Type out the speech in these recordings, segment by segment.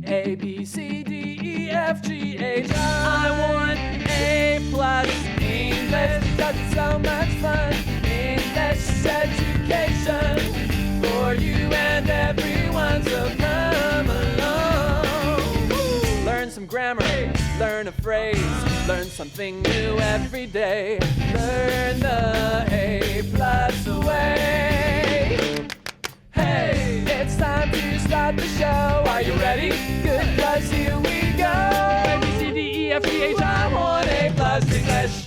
A, B, C, D, E, F, G, H, I want A+ English because it's so much fun. English education for you and everyone, so come along. Learn some grammar, learn a phrase, learn something new every day. Learn the A+ way. Hey, it's time to start the show. Are you ready? Good, 'cause here we go. A, B, C, D, E, F, G, H, I want A+ English.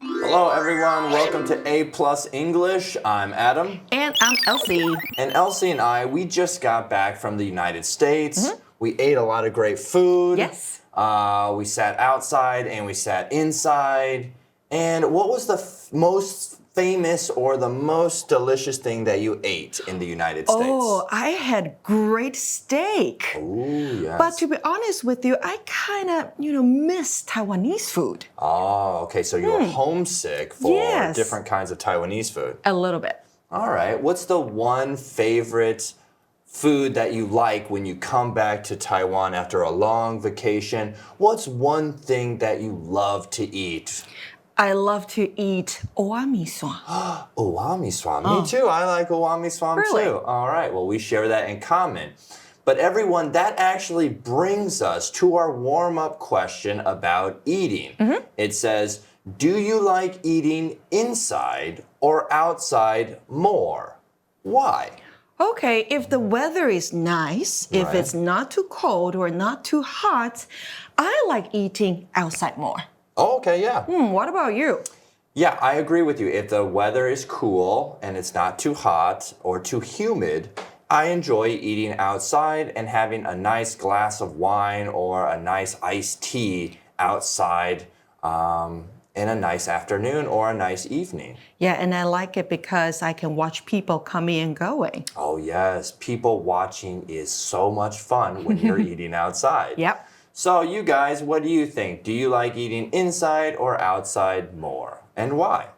Hello everyone, welcome to A+ English. I'm Adam. And I'm Elsie. And Elsie and I, we just got back from the United States. We ate a lot of great food. Yes. We sat outside and we sat inside. And what was the most famous or the most delicious thing that you ate in the United States? Oh, I had great steak. Oh, yes. But to be honest with you, I kind of, miss Taiwanese food. Oh, okay. So you were homesick for different kinds of Taiwanese food. A little bit. All right. What's the one favorite food that you like when you come back to Taiwan after a long vacation? What's one thing that you love to eat? I love to eat owa swan. Owa swan. Me too. I like owa swan Really? too. All right. Well, we share that in common. But everyone, that actually brings us to our warm-up question about eating. It says, do you like eating inside or outside more? Why? Okay, if the weather is nice, if it's not too cold or not too hot, I like eating outside more. Oh, okay, yeah. What about you? Yeah, I agree with you. If the weather is cool and it's not too hot or too humid, I enjoy eating outside and having a nice glass of wine or a nice iced tea outside in a nice afternoon or a nice evening. Yeah, and I like it because I can watch people coming and going. Oh, yes. People watching is so much fun when you're eating outside. Yep. So you guys, what do you think? Do you like eating inside or outside more? And why?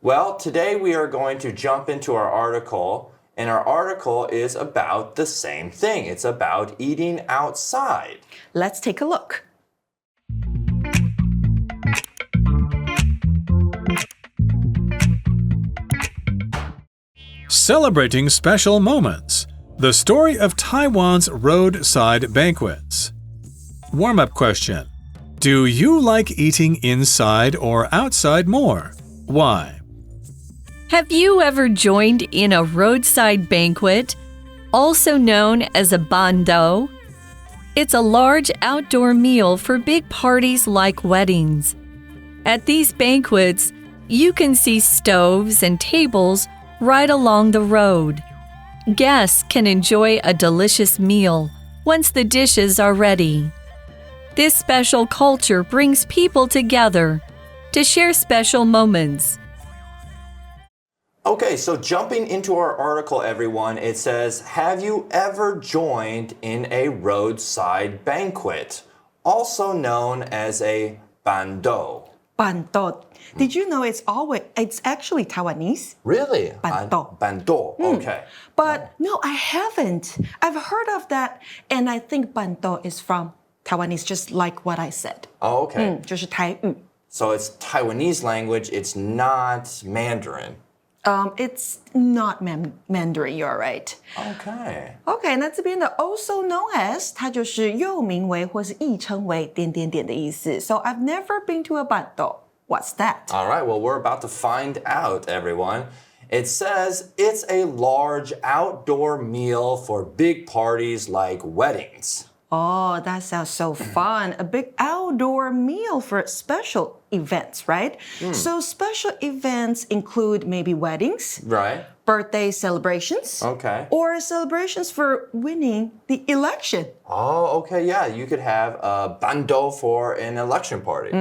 Well, today we are going to jump into our article, and our article is about the same thing. It's about eating outside. Let's take a look. Celebrating special moments. The story of Taiwan's roadside banquets. Warm-up question. Do you like eating inside or outside more? Why? Have you ever joined in a roadside banquet, also known as a bando? It's a large outdoor meal for big parties like weddings. At these banquets, you can see stoves and tables right along the road. Guests can enjoy a delicious meal once the dishes are ready. This special culture brings people together to share special moments. Okay, so jumping into our article, everyone, it says, have you ever joined in a roadside banquet, also known as a bando? Bando. Did you know it's actually Taiwanese? Really? Bando. Bando, okay. But no, I haven't. I've heard of that, and I think bando is from Taiwanese, just like what I said. Oh, okay. 就是台语. So it's Taiwanese language, it's not Mandarin. It's not Mandarin, you're right. Okay. Okay, 那这边的 also known as 它就是又名为或是亦称为点点点的意思. So I've never been to a bando. What's that? All right, well, we're about to find out, everyone. It says it's a large outdoor meal for big parties like weddings. Oh, that sounds so fun. A big outdoor meal for special events, right? So special events include maybe weddings, Right. birthday celebrations, Okay. or celebrations for winning the election. Oh, okay, yeah. You could have a bando for an election party.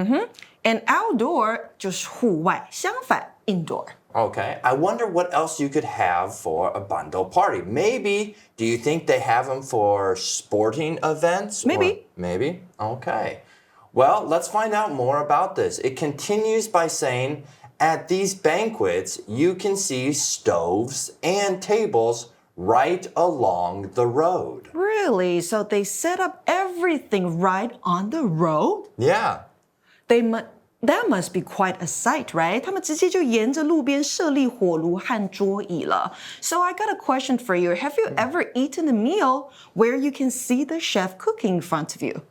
And outdoor 就是户外，相反 indoor. Okay. I wonder what else you could have for a bando party. Maybe, do you think they have them for sporting events? Maybe. Maybe? Okay. Well, let's find out more about this. It continues by saying, at these banquets, you can see stoves and tables right along the road. Really? So they set up everything right on the road? Yeah. That must be quite a sight, right? 他们直接就沿着路边设立火炉和桌椅了。So I got a question for you. Have you ever eaten a meal where you can see the chef cooking in front of you?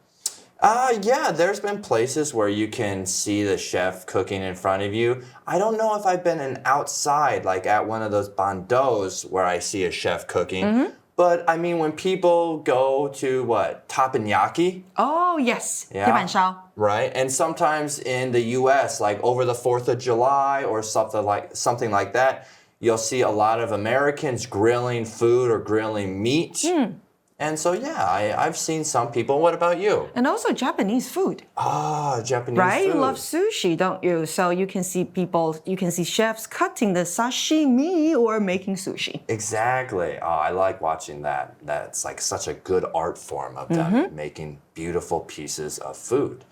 Yeah, there's been places where you can see the chef cooking in front of you. I don't know if I've been outside, like at one of those bandos where I see a chef cooking. But I mean, when people go to what, teppanyaki? Oh, yes. Yeah. 铁板烧. Right, and sometimes in the U.S., like over the 4th of July or something like that, you'll see a lot of Americans grilling food or grilling meat. And so, yeah, I've seen some people. What about you? And also Japanese food. Japanese right? food. You love sushi, don't you? So you can see chefs cutting the sashimi or making sushi. Exactly. Oh, I like watching that. That's like such a good art form of them making beautiful pieces of food.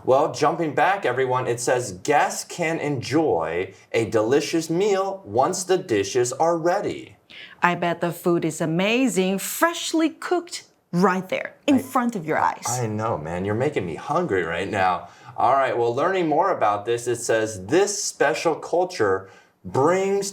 Well, jumping back, everyone, it says guests can enjoy a delicious meal once the dishes are ready. I bet the food is amazing, freshly cooked right there in front of your eyes. I know, man. You're making me hungry right now. All right, well, learning more about this, it says this special culture brings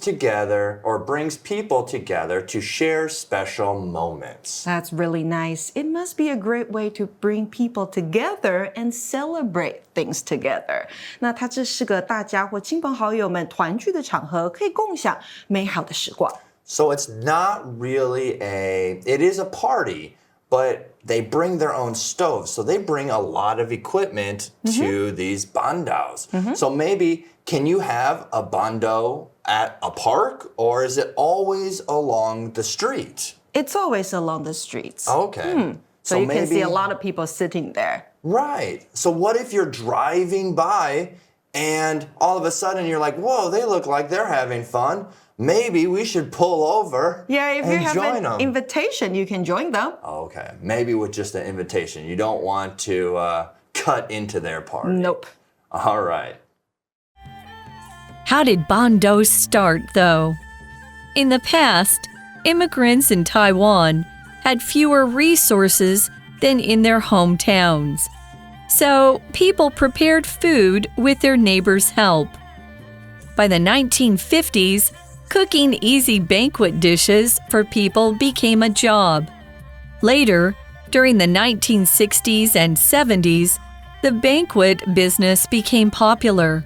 people together to share special moments. That's really nice. It must be a great way to bring people together and celebrate things together. 那它这是个大家或亲朋好友们团聚的场合，可以共享美好的时光。So it's not really it is a party, but they bring their own stoves. So they bring a lot of equipment to these bandaos. So maybe, can you have a bando at a park, or is it always along the street? It's always along the streets. Okay. So you can see a lot of people sitting there. Right. So what if you're driving by and all of a sudden you're like, whoa, they look like they're having fun. Maybe we should pull over Yeah, if you and have join an them. invitation, you can join them. Okay, maybe with just an invitation. You don't want to cut into their party. Nope. All right. How did bandos start, though? In the past, immigrants in Taiwan had fewer resources than in their hometowns. So people prepared food with their neighbors' help. By the 1950s, cooking easy banquet dishes for people became a job. Later, during the 1960s and 70s, the banquet business became popular.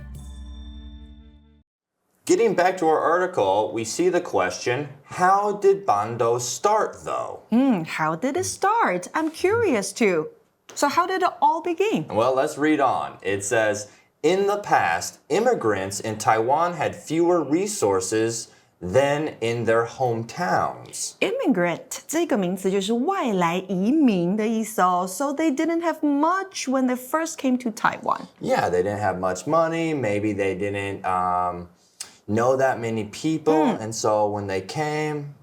Getting back to our article, we see the question, how did bandos start though? How did it start? I'm curious too. So how did it all begin? Well, let's read on. It says, in the past, immigrants in Taiwan had fewer resources than in their hometowns. Immigrant 这个名词就是外来移民的意思哦。So they didn't have much when they first came to Taiwan. Yeah, they didn't have much money. Maybe they didn't know that many people. And so when they came,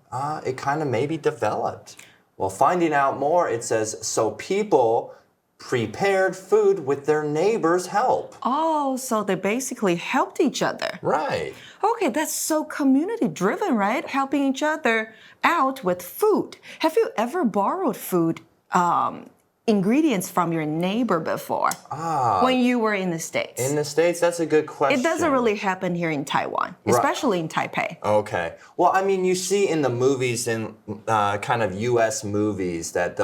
it kind of maybe developed. Well, finding out more, it says, so people prepared food with their neighbors' help. Oh, so they basically helped each other. Right. Okay, that's so community driven, right? Helping each other out with food. Have you ever borrowed food ingredients from your neighbor before? When you were in the States? In the States, that's a good question. It doesn't really happen here in Taiwan, especially in Taipei. Okay. Well, I mean, you see in the movies, in kind of U.S. movies, that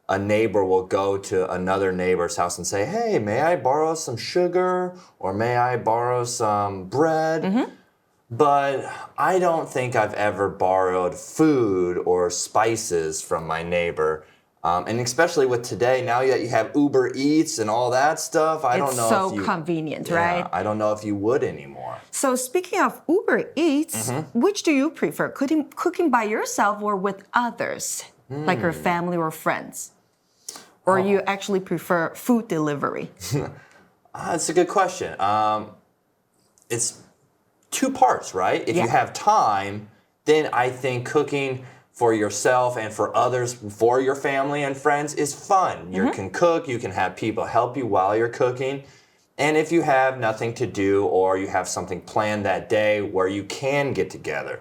a neighbor will go to another neighbor's house and say, hey, may I borrow some sugar? Or may I borrow some bread? But I don't think I've ever borrowed food or spices from my neighbor. And especially with today, now that you have Uber Eats and all that stuff, I don't know if you... It's so convenient, Yeah, right? I don't know if you would anymore. So speaking of Uber Eats, which do you prefer, cooking by yourself or with others, like your family or friends? Or you actually prefer food delivery? That's a good question. It's two parts, right? If you have time, then I think cooking for yourself and for others, for your family and friends, is fun. You can cook, you can have people help you while you're cooking. And if you have nothing to do or you have something planned that day where you can get together.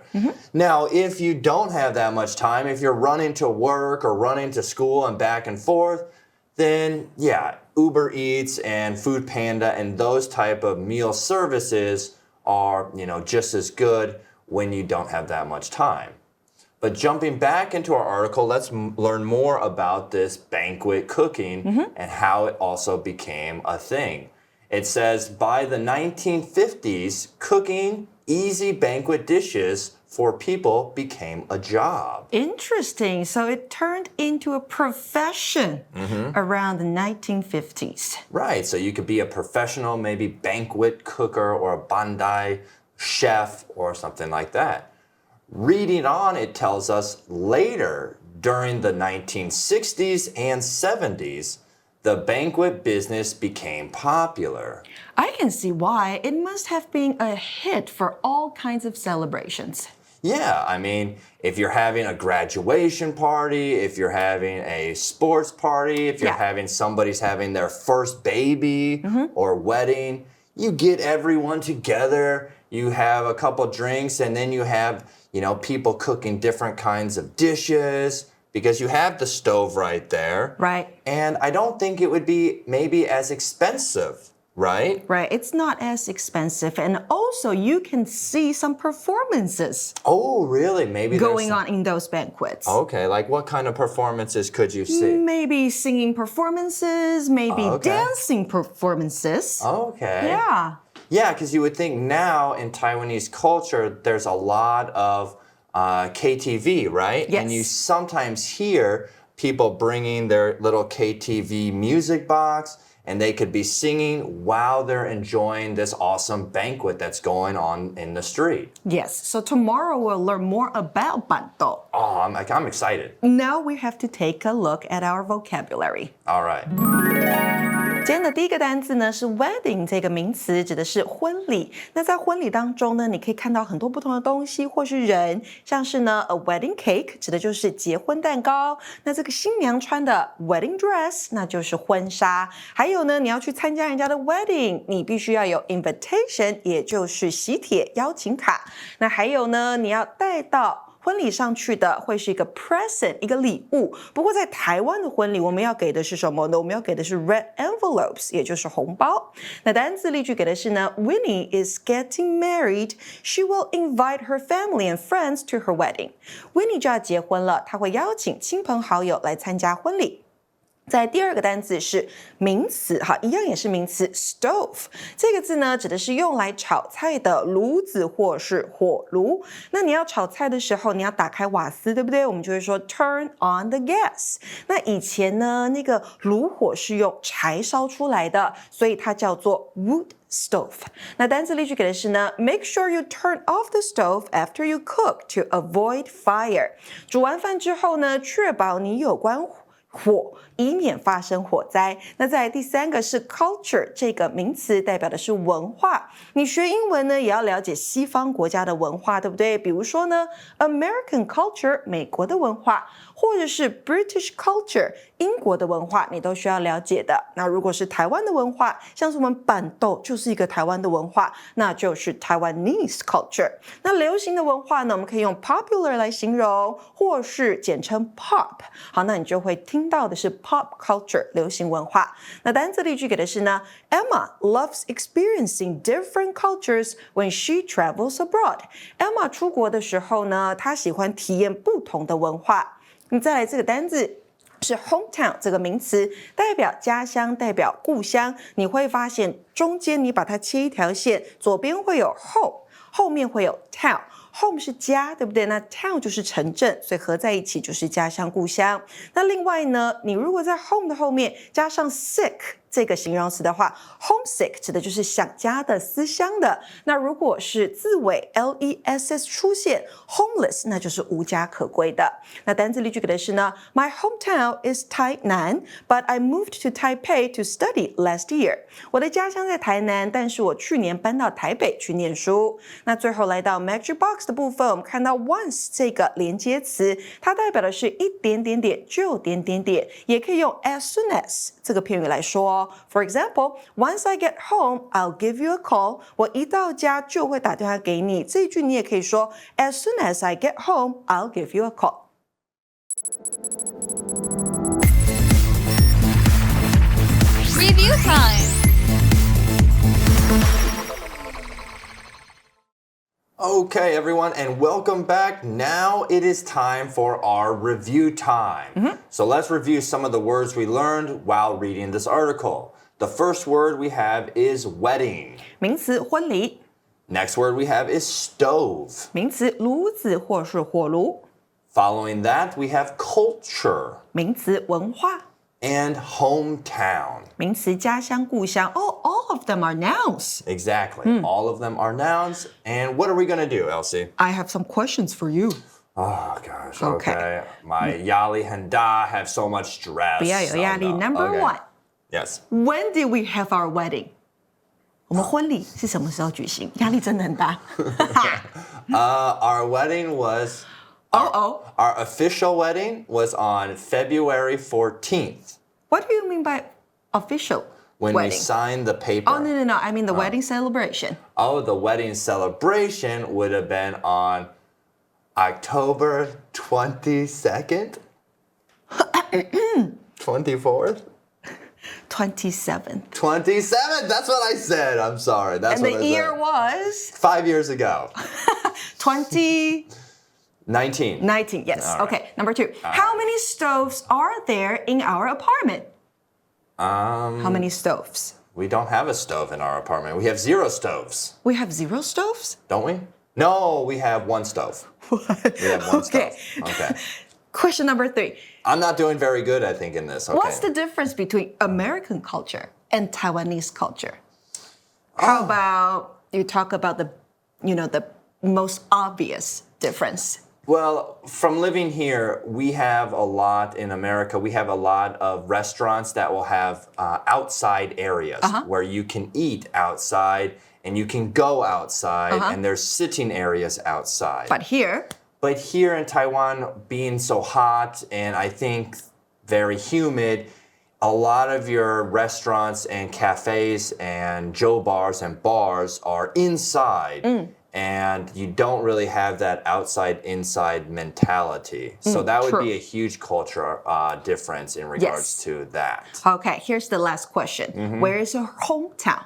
Now, if you don't have that much time, if you're running to work or running to school and back and forth, then yeah, Uber Eats and Food Panda and those type of meal services are, just as good when you don't have that much time. But jumping back into our article, let's learn more about this banquet cooking and how it also became a thing. It says, by the 1950s, cooking easy banquet dishes for people became a job. Interesting. So it turned into a profession around the 1950s. Right. So you could be a professional, maybe banquet cooker or a bandai chef or something like that. Reading on, it tells us later, during the 1960s and 70s, the banquet business became popular. I can see why. It must have been a hit for all kinds of celebrations. Yeah, I mean, if you're having a graduation party, if you're having a sports party, if you're somebody's having their first baby or wedding, you get everyone together, you have a couple drinks, and then you have, people cooking different kinds of dishes. Because you have the stove right there. Right. And I don't think it would be maybe as expensive, right? Right. It's not as expensive. And also you can see some performances. Oh, really? Maybe going on in those banquets. Okay, like what kind of performances could you see? Maybe singing performances, maybe dancing performances. Okay. Yeah. Yeah, because you would think now in Taiwanese culture, there's a lot of KTV, right? Yes. And you sometimes hear people bringing their little KTV music box and they could be singing while they're enjoying this awesome banquet that's going on in the street. Yes, so tomorrow we'll learn more about bantou. Oh, I'm excited. Now we have to take a look at our vocabulary. All right. 今天的第一个单字呢是 wedding 这个名词，指的是婚礼。那在婚礼当中呢，你可以看到很多不同的东西或是人，像是呢 a wedding cake 指的就是结婚蛋糕。那这个新娘穿的 wedding dress 那就是婚纱。还有呢，你要去参加人家的 wedding， 你必须要有 invitation， 也就是喜帖邀请卡。那还有呢，你要带到婚礼上去的会是一个 present， 一个礼物。不过在台湾的婚礼，我们要给的是什么呢？我们要给的是 red envelopes， 也就是红包。那单字例句给的是呢 Winnie is getting married. She will invite her family and friends to her wedding. Winnie 就要结婚了，她会邀请亲朋好友来参加婚礼。在第二个单字是名词，好，一样也是名词 stove。这个字呢，指的是用来炒菜的炉子或是火炉。那你要炒菜的时候，你要打开瓦斯，对不对？我们就会说 turn on the gas。那以前呢，那个炉火是用柴烧出来的，所以它叫做 wood stove。那单字例句给的是呢 make sure you turn off the stove after you cook to avoid fire。煮完饭之后呢，确保你有关火，以免发生火灾。那再来第三个是 culture 这个名词，代表的是文化。你学英文呢，也要了解西方国家的文化，对不对？比如说呢 American culture 美国的文化，或者是 British culture 英国的文化，你都需要了解的。那如果是台湾的文化，像是我们板豆就是一个台湾的文化，那就是 Taiwanese culture。那流行的文化呢，我们可以用 popular 来形容，或是简称 pop。好，那你就会听到的是 pop culture 流行文化。那单字例句给的是呢 Emma loves experiencing different cultures when she travels abroad. Emma 出国的时候呢，她喜欢体验不同的文化。你再来这个单字是 hometown 这个名词，代表家乡，代表故乡。你会发现中间你把它切一条线，左边会有 home， 后面会有 town。Home 是家，对不对？那 town 就是城镇，所以合在一起就是家乡故乡。那另外呢，你如果在 home 的后面加上 sick 这个形容词的话 homesick 指的就是想家的、思乡的。那如果是字尾 less 出现 homeless 那就是无家可归的。那单字例句给的是呢 My hometown is 台南 but I moved to Taipei to study last year 我的家乡在台南，但是我去年搬到台北去念书。那最后来到 Magic Box 的部分，我们看到 once 这个连接词，它代表的是一点点点就点点点，也可以用 as soon as 这个片语来说哦。For example, once I get home, I'll give you a call. 我一到家就会打电话给你。这一句你也可以说 as soon as I get home, I'll give you a call. Review time. Okay, everyone, and welcome back. Now it is time for our review time. So let's review some of the words we learned while reading this article. The first word we have is wedding. 名词婚礼。Next word we have is stove. 名词炉子或是火炉。Following that, we have culture. 名词文化。And hometown. 名词家乡故乡。Oh, all of them are nouns. Exactly. All of them are nouns. And what are we going to do, Elsie? I have some questions for you. Oh, gosh. Okay. Okay. My yali handa have so much stress. 不要有压力。Number Okay. one. Yes. When did we have our wedding? 我们婚礼是什么时候举行？压力真的很大。Our wedding was... Our official wedding was on February 14th. What do you mean by official When wedding? we signed the paper. Oh, no. I mean the wedding celebration. Oh, the wedding celebration would have been on October 22nd? 24th? 27th. 27th, that's what I said. I'm sorry. That's And what the I year said. was? 5 years ago. 2019, 19. yes. All right. Okay, number two. How many stoves are there in our apartment? How many stoves? We don't have a stove in our apartment. We have 0 stoves. We have 0 stoves? Don't we? No, we have 1 stove. What? We have 1 Okay. stove. Okay. Question number 3. I'm not doing very good, I think, in this. Okay. What's the difference between American culture and Taiwanese culture? How about you talk about the most obvious difference? Well, from living here, we have a lot in America. We have a lot of restaurants that will have outside areas where you can eat outside and you can go outside and there's sitting areas outside. But here in Taiwan, being so hot and I think very humid, a lot of your restaurants and cafes and joe bars and bars are inside. And you don't really have that outside-inside mentality. So that would be a huge culture difference in regards to that. Okay, here's the last question. Where is your hometown?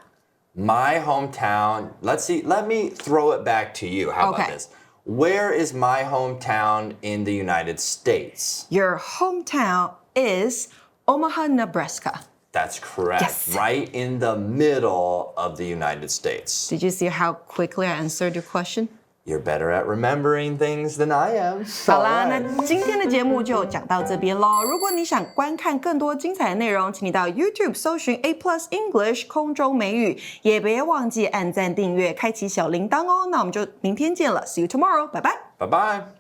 My hometown, let's see, let me throw it back to you. How about this? Where is my hometown in the United States? Your hometown is Omaha, Nebraska. That's correct. Yes. Right in the middle of the United States. Did you see how quickly I answered your question? You're better at remembering things than I am. 好啦，那今天的节目就讲到这边咯。如果你想观看更多精彩的内容，请你到 YouTube 搜寻 A+ English 空中美语，也别忘记按赞、订阅、开启小铃铛哦。那我们就明天见了 ，See you tomorrow， 拜拜。Bye-bye.